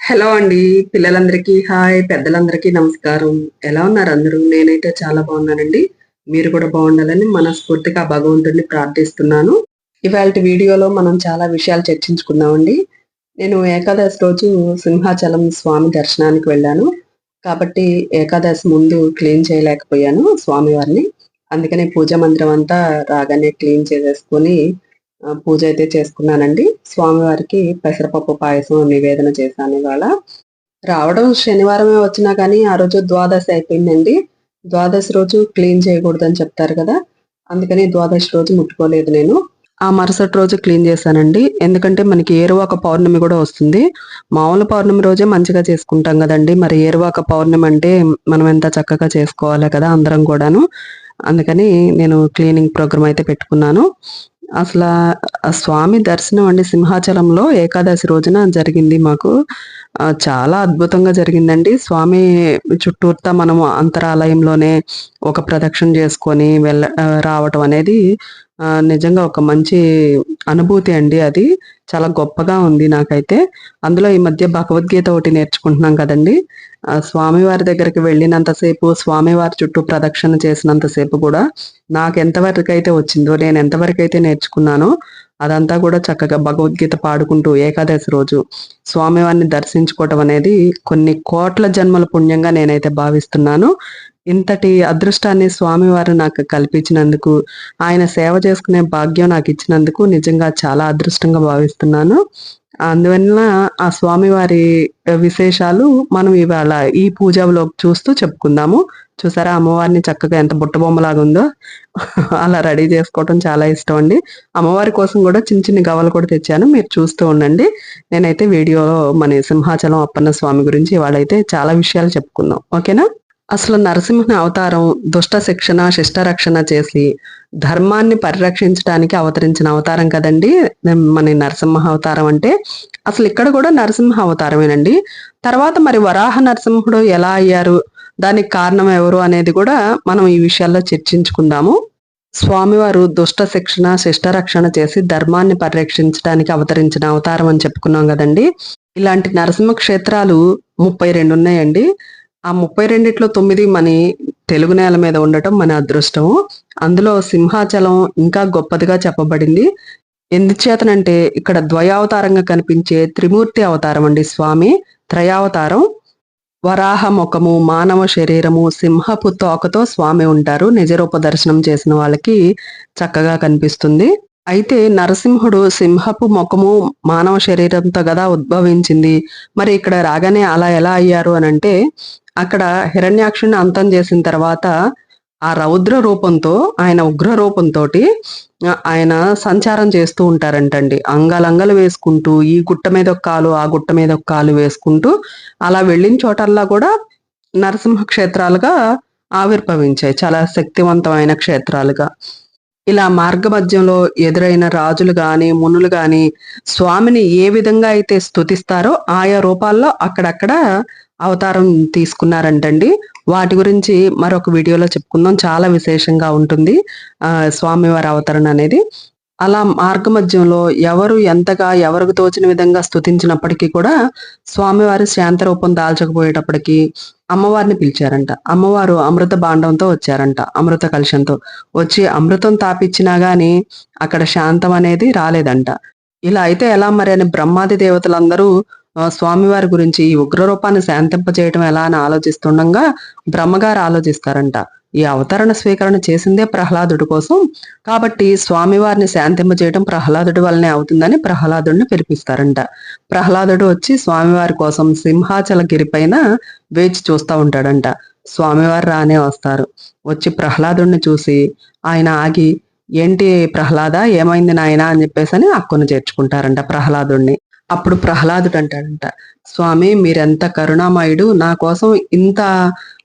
Hello అండి. పిల్లలందరికీ hi. పెద్దలందరికీ నమస్కారం. ఎలా ఉన్నారు అందరూ? నేనైతే చాలా బాగున్నానండి. మీరు కూడా బాగుండాలని మనస్ఫూర్తిగా భగవంతుడిని ప్రార్థిస్తున్నాను. ఇవాల్టి వీడియోలో మనం చాలా విషయాలు చర్చించుకుందామండి. నేను ఏకాదశి రోజు సింహాచలం స్వామి దర్శనానికి వెళ్ళాను. కాబట్టి ఏకాదశి ముందు క్లీన్ చేయలేకపోయాను స్వామివారిని. అందుకని పూజా మందిరం అంతా రాగానే క్లీన్ చేసేసుకొని పూజ అయితే చేసుకున్నానండి. స్వామివారికి పెసరపప్పు పాయసం నివేదన చేశాను ఇవాళ. రావడం శనివారమే వచ్చినా కానీ ఆ రోజు ద్వాదశి అయిపోయిందండి. ద్వాదశి రోజు క్లీన్ చేయకూడదని చెప్తారు కదా! అందుకని ద్వాదశి రోజు ముట్టుకోలేదు నేను. ఆ మరుసటి రోజు క్లీన్ చేశానండి. ఎందుకంటే మనకి ఏరువాక పౌర్ణమి కూడా వస్తుంది. మామూలు పౌర్ణమి రోజే మంచిగా చేసుకుంటాం గదండీ! మరి ఏరువాక పౌర్ణమి అంటే మనం ఎంత చక్కగా చేసుకోవాలి కదా! అందరం కూడాను. అందుకని నేను క్లీనింగ్ ప్రోగ్రామ్ అయితే పెట్టుకున్నాను. అసలా ఆ స్వామి దర్శనం అండి సింహాచలంలో ఏకాదశి రోజున జరిగింది మాకు. చాలా అద్భుతంగా జరిగిందండి. స్వామి చుట్టూతా మనము అంతరాలయంలోనే ఒక ప్రదక్షిణ చేసుకొని రావటం అనేది నిజంగా ఒక మంచి అనుభూతి అండి అది. చాలా గొప్పగా ఉంది నాకైతే. అందులో ఈ మధ్య భగవద్గీత ఒకటి నేర్చుకుంటున్నాం కదండీ! స్వామివారి దగ్గరికి వెళ్ళినంత సేపు, స్వామివారి చుట్టూ ప్రదక్షిణ చేసినంత సేపు కూడా నాకెంతవరకైతే వచ్చిందో, నేనెంతవరకైతే నేర్చుకున్నానో అదంతా కూడా చక్కగా భగవద్గీత పాడుకుంటూ ఏకాదశి రోజు స్వామివారిని దర్శించుకోవటం అనేది కొన్ని కోట్ల జన్మల పుణ్యంగా నేనైతే భావిస్తున్నాను. ఇంతటి అదృష్టాన్ని స్వామివారు నాకు కల్పించినందుకు, ఆయన సేవ చేసుకునే భాగ్యం నాకిచ్చినందుకు నిజంగా చాలా అదృష్టంగా భావిస్తున్నాను. అందువలన ఆ స్వామివారి విశేషాలు మనం ఇవాళ ఈ పూజ వ్లాగ్ చూస్తూ చెప్పుకుందాము. చూసారా అమ్మవారిని చక్కగా ఎంత బుట్టబొమ్మలాగా ఉందో అలా రెడీ చేసుకోవటం చాలా ఇష్టం అండి. అమ్మవారి కోసం కూడా చిన్న చిన్న గవ్వలు కూడా తెచ్చాను. మీరు చూస్తూ ఉండండి. నేనైతే వీడియోలో మన సింహాచలం అప్పన్న స్వామి గురించి ఇవాళైతే చాలా విషయాలు చెప్పుకుందాం. ఓకేనా? అసలు నరసింహుని అవతారం దుష్ట శిక్షణ, శిష్ట రక్షణ చేసి ధర్మాన్ని పరిరక్షించడానికి అవతరించిన అవతారం కదండి మన నరసింహ అవతారం అంటే. అసలు ఇక్కడ కూడా నరసింహ అవతారమేనండి. తర్వాత మరి వరాహ నరసింహుడు ఎలా అయ్యారు, దానికి కారణం ఎవరు అనేది కూడా మనం ఈ విషయాల్లో చర్చించుకుందాము. స్వామివారు దుష్ట శిక్షణ, శిష్ట రక్షణ చేసి ధర్మాన్ని పరిరక్షించడానికి అవతరించిన అవతారం అని చెప్పుకున్నాం కదండి. ఇలాంటి నరసింహ క్షేత్రాలు 32 ఉన్నాయండి. ఆ 32లో 9 మన తెలుగు నేల మీద ఉండటం మన అదృష్టము. అందులో సింహాచలం ఇంకా గొప్పదిగా చెప్పబడింది. ఎందుచేతనంటే ఇక్కడ ద్వయావతారంగా కనిపించే త్రిమూర్తి అవతారం అండి స్వామి. త్రయావతారం. వరాహ ముఖము, మానవ శరీరము, సింహపు తోకతో స్వామి ఉంటారు. నిజరూప దర్శనం చేసిన వాళ్ళకి చక్కగా కనిపిస్తుంది. అయితే నరసింహుడు సింహపు ముఖము, మానవ శరీరంతో కదా ఉద్భవించింది. మరి ఇక్కడ రాగానే అలా ఎలా అయ్యారు అనంటే, అక్కడ హిరణ్యాక్షుని అంతం చేసిన తర్వాత ఆ రౌద్ర రూపంతో, ఆయన ఉగ్ర రూపంతోటి ఆయన సంచారం చేస్తూ ఉంటారంటండి. అంగలంగలు వేసుకుంటూ ఈ గుట్ట మీద ఒక కాలు, ఆ గుట్ట మీద ఒక కాలు వేసుకుంటూ అలా వెళ్ళిన చోటల్లా కూడా నరసింహ క్షేత్రాలుగా ఆవిర్భవించాయి. చాలా శక్తివంతమైన క్షేత్రాలుగా. ఇలా మార్గమధ్యంలో ఎదురైన రాజులు గాని, మునులు గాని స్వామిని ఏ విధంగా అయితే స్తుతిస్తారో ఆయా రూపాల్లో అక్కడక్కడ అవతారం తీసుకున్నారంటండి. వాటి గురించి మరొక వీడియోలో చెప్పుకుందాం. చాలా విశేషంగా ఉంటుంది స్వామివారి అవతరణ అనేది. అలా మార్గమధ్యంలో ఎవరు ఎంతగా ఎవరికి తోచిన విధంగా స్తుతించినప్పటికీ కూడా స్వామివారి శాంత రూపం దాల్చకపోయేటప్పటికి అమ్మవారిని పిలిచారంట. అమ్మవారు అమృత భాండంతో వచ్చారంట. అమృత కలశంతో వచ్చి అమృతం తాపిచ్చినా గాని అక్కడ శాంతం అనేది రాలేదంట. ఇలా అయితే ఎలా మరి అని బ్రహ్మాది దేవతలందరూ స్వామివారి గురించి ఈ ఉగ్ర రూపాన్ని శాంతింపజేయటం ఎలా అని ఆలోచిస్తుండగా బ్రహ్మగారు ఆలోచిస్తారంట. ఈ అవతరణ స్వీకరణ చేసిందే ప్రహ్లాదుడి కోసం, కాబట్టి స్వామివారిని శాంతింపజేయటం ప్రహ్లాదుడి వల్లనే అవుతుందని ప్రహ్లాదుడిని పిలిపిస్తారంట. ప్రహ్లాదుడు వచ్చి స్వామివారి కోసం సింహాచల గిరి పైన వేచి చూస్తూ ఉంటాడంట. స్వామివారు రానే వస్తారు. వచ్చి ప్రహ్లాదుడిని చూసి ఆయన ఆగి, ఏంటి ప్రహ్లాద ఏమైంది నాయన అని చెప్పేసి అక్కును చేర్చుకుంటారంట ప్రహ్లాదుడిని. అప్పుడు ప్రహ్లాదుడు అంటాడంట, స్వామి మీరెంత కరుణామయుడు, నా కోసం ఇంత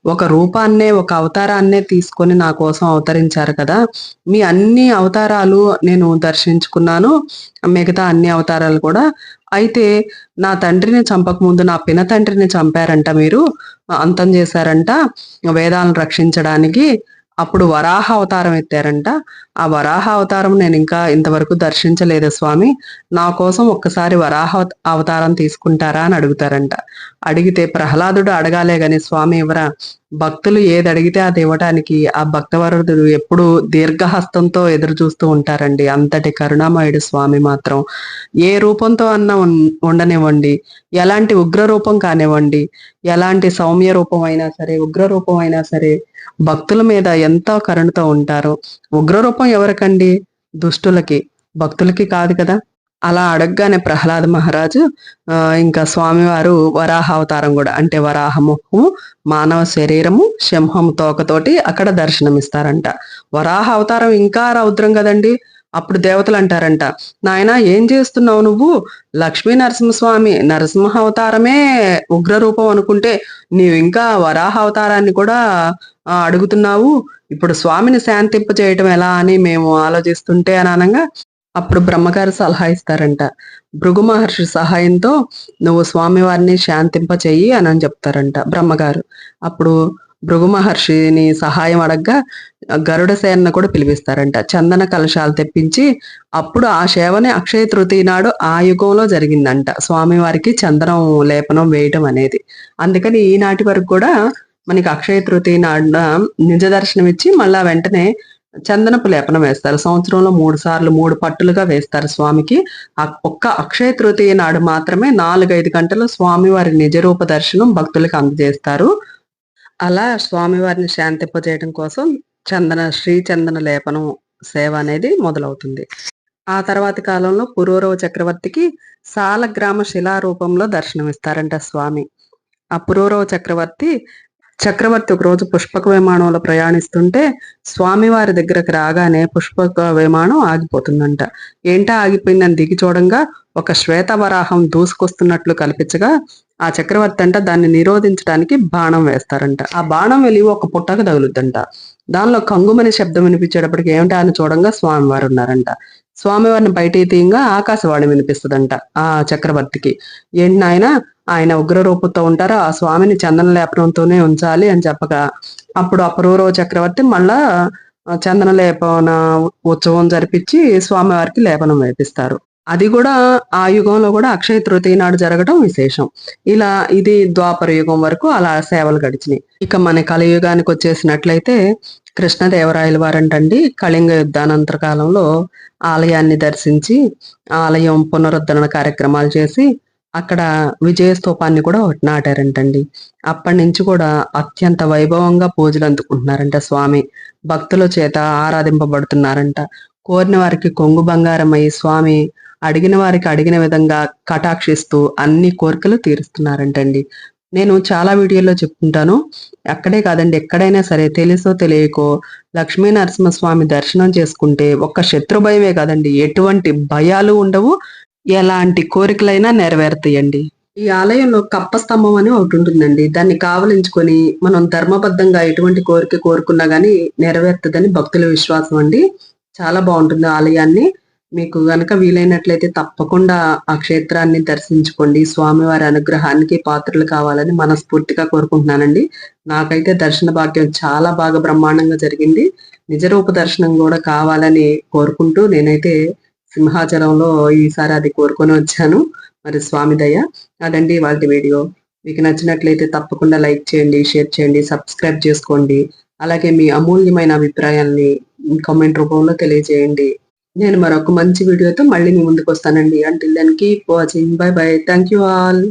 ఒక రూపాన్నే, ఒక అవతారాన్నే తీసుకొని నా కోసం అవతరించారు కదా. మీ అన్ని అవతారాలు నేను దర్శించుకున్నాను, మిగతా అన్ని అవతారాలు కూడా. అయితే నా తండ్రిని చంపకముందు నా పిన తండ్రిని చంపారంట, మీరు అంతం చేశారంట వేదాలను రక్షించడానికి. అప్పుడు వరాహ అవతారం ఎత్తారంట. ఆ వరాహ అవతారం నేను ఇంకా ఇంతవరకు దర్శించలేదు స్వామి. నా కోసం ఒక్కసారి వరాహ అవతారం తీసుకుంటారా అని అడుగుతారంట. అడిగితే ప్రహ్లాదుడు అడగాలే గాని స్వామి ఎవరా? భక్తులు ఏది అడిగితే అది ఇవ్వటానికి ఆ భక్తవరదుడు ఎప్పుడు దీర్ఘహస్తంతో ఎదురు చూస్తూ ఉంటారండి. అంతటి కరుణామయుడు స్వామి మాత్రం. ఏ రూపంతో అన్నా ఉండనివ్వండి, ఎలాంటి ఉగ్ర రూపం కానివ్వండి, ఎలాంటి సౌమ్య రూపం అయినా సరే, ఉగ్ర రూపం అయినా సరే, భక్తుల మీద ఎంతో కరుణతో ఉంటారు. ఉగ్రరూపం ఎవరికండి? దుష్టులకి, భక్తులకి కాదు కదా! అలా అడగగానే ప్రహ్లాద మహారాజు ఇంకా స్వామివారు వరాహ అవతారం కూడా అంటే వరాహ ముఖము, మానవ శరీరము, సింహం తోకతోటి అక్కడ దర్శనమిస్తారంట. వరాహ అవతారం ఇంకా రౌద్రం కదండి. అప్పుడు దేవతలు అంటారంట, నాయనా ఏం చేస్తున్నావు నువ్వు? లక్ష్మీ నరసింహస్వామి నరసింహ అవతారమే ఉగ్ర రూపం అనుకుంటే నీవు ఇంకా వరాహ అవతారాన్ని కూడా అడుగుతున్నావు. ఇప్పుడు స్వామిని శాంతింప చేయటం ఎలా అని మేము ఆలోచిస్తుంటే అని అనగా అప్పుడు బ్రహ్మగారు సలహా ఇస్తారంట. భృగు మహర్షి సహాయంతో నువ్వు స్వామివారిని శాంతింప చెయ్యి అని చెప్తారంట బ్రహ్మగారు. అప్పుడు భృగు మహర్షిని సహాయం అడగ్గా గరుడ సేనను కూడా పిలిపిస్తారంట. చందన కలశాలు తెప్పించి అప్పుడు ఆ సేవని అక్షయ తృతీయ నాడు ఆ యుగంలో జరిగిందంట. స్వామివారికి చందనం లేపనం వేయటం అనేది. అందుకని ఈనాటి వరకు కూడా మనకి అక్షయ తృతీయ నాడున నిజ దర్శనం ఇచ్చి మళ్ళా వెంటనే చందనపు లేపనం వేస్తారు. సంవత్సరంలో 3 సార్లు 3 పట్టులుగా వేస్తారు స్వామికి. ఒక్క అక్షయ తృతీయ నాడు మాత్రమే 4-5 గంటలు స్వామివారి నిజరూప దర్శనం భక్తులకు అందజేస్తారు. అలా స్వామివారిని శాంతింపజేయడం కోసం శ్రీ చందన లేపనం సేవ అనేది మొదలవుతుంది. ఆ తర్వాతి కాలంలో పురూరవ చక్రవర్తికి సాలగ్రామ శిలారూపంలో దర్శనమిస్తారంట స్వామి. ఆ పురూరవ చక్రవర్తి ఒకరోజు పుష్పక విమానంలో ప్రయాణిస్తుంటే స్వామివారి దగ్గరకు రాగానే పుష్పక విమానం ఆగిపోతుందంట. ఏంటా ఆగిపోయిందని దిగి చూడంగా ఒక శ్వేతవరాహం దూసుకొస్తున్నట్లు కల్పించగా ఆ చక్రవర్తి అంట దాన్ని నిరోధించడానికి బాణం వేస్తారంట. ఆ బాణం వెలిగి ఒక పుట్టకు తగులుద్దంట. దానిలో కంగుమని శబ్దం వినిపించేటప్పటికి ఏమిటా అని చూడంగా స్వామివారు ఉన్నారంట. స్వామివారిని బయటికి తీయంగా ఆకాశవాణి వినిపిస్తుందంట ఆ చక్రవర్తికి. ఏంటి నాయన ఆయన ఉగ్ర రూపంతో ఉంటారో ఆ స్వామిని చందన లేపనంతోనే ఉంచాలి అని చెప్పగా అప్పుడు అపరూరవ చక్రవర్తి మళ్ళా చందన లేపన ఉత్సవం జరిపించి స్వామివారికి లేపనం వేపిస్తారు. అది కూడా ఆ యుగంలో కూడా అక్షయ తృతీయ నాడు జరగడం విశేషం. ఇలా ఇది ద్వాపర యుగం వరకు అలా సేవలు గడిచినాయి. ఇక మన కలియుగానికి వచ్చేసినట్లయితే కృష్ణదేవరాయల వారంటండి కళింగ యుద్ధానంతర కాలంలో ఆలయాన్ని దర్శించి ఆలయం పునరుద్ధరణ కార్యక్రమాలు చేసి అక్కడ విజయ స్తూపాన్ని కూడా ఒకటి నాటారంటండి. అప్పటి నుంచి కూడా అత్యంత వైభవంగా పూజలు అందుకుంటున్నారంట స్వామి. భక్తుల చేత ఆరాధింపబడుతున్నారంట. కోరిన వారికి కొంగు బంగారమై స్వామి అడిగిన వారికి అడిగిన విధంగా కటాక్షిస్తూ అన్ని కోరికలు తీరుస్తున్నారంటండి. నేను చాలా వీడియోల్లో చెప్పుకుంటాను. అక్కడే కాదండి ఎక్కడైనా సరే తెలుసో తెలియకో లక్ష్మీ నరసింహస్వామి దర్శనం చేసుకుంటే ఒక్క శత్రు భయమే కాదండి ఎటువంటి భయాలు ఉండవు, ఎలాంటి కోరికలైనా నెరవేరుతాయండి. ఈ ఆలయంలో కప్ప స్తంభం అని ఒకటి ఉంటుందండి. దాన్ని కావలించుకొని మనం ధర్మబద్ధంగా ఎటువంటి కోరిక కోరుకున్నా గానీ నెరవేరుతుందని భక్తుల విశ్వాసం అండి. చాలా బాగుంటుంది ఆలయాన్ని. మీకు గనక వీలైనట్లయితే తప్పకుండా ఆ క్షేత్రాన్ని దర్శించుకోండి. స్వామివారి అనుగ్రహానికి పాత్రలు కావాలని మనస్ఫూర్తిగా కోరుకుంటున్నానండి. నాకైతే దర్శన భాగ్యం చాలా బాగా బ్రహ్మాండంగా జరిగింది. నిజరూప దర్శనం కూడా కావాలని కోరుకుంటూ నేనైతే సింహాచలంలో ఈసారి అది కోరుకొని వచ్చాను. మరి స్వామి దయ. అదండి ఇవాల్టి వీడియో. మీకు నచ్చినట్లయితే తప్పకుండా లైక్ చేయండి, షేర్ చేయండి, సబ్స్క్రైబ్ చేసుకోండి. అలాగే మీ అమూల్యమైన అభిప్రాయాల్ని కామెంట్ రూపంలో తెలియజేయండి. నేను మరొక మంచి వీడియోతో మళ్ళీ మీ ముందుకు వస్తానండి. Until then keep watching. Bye bye. Thank you all.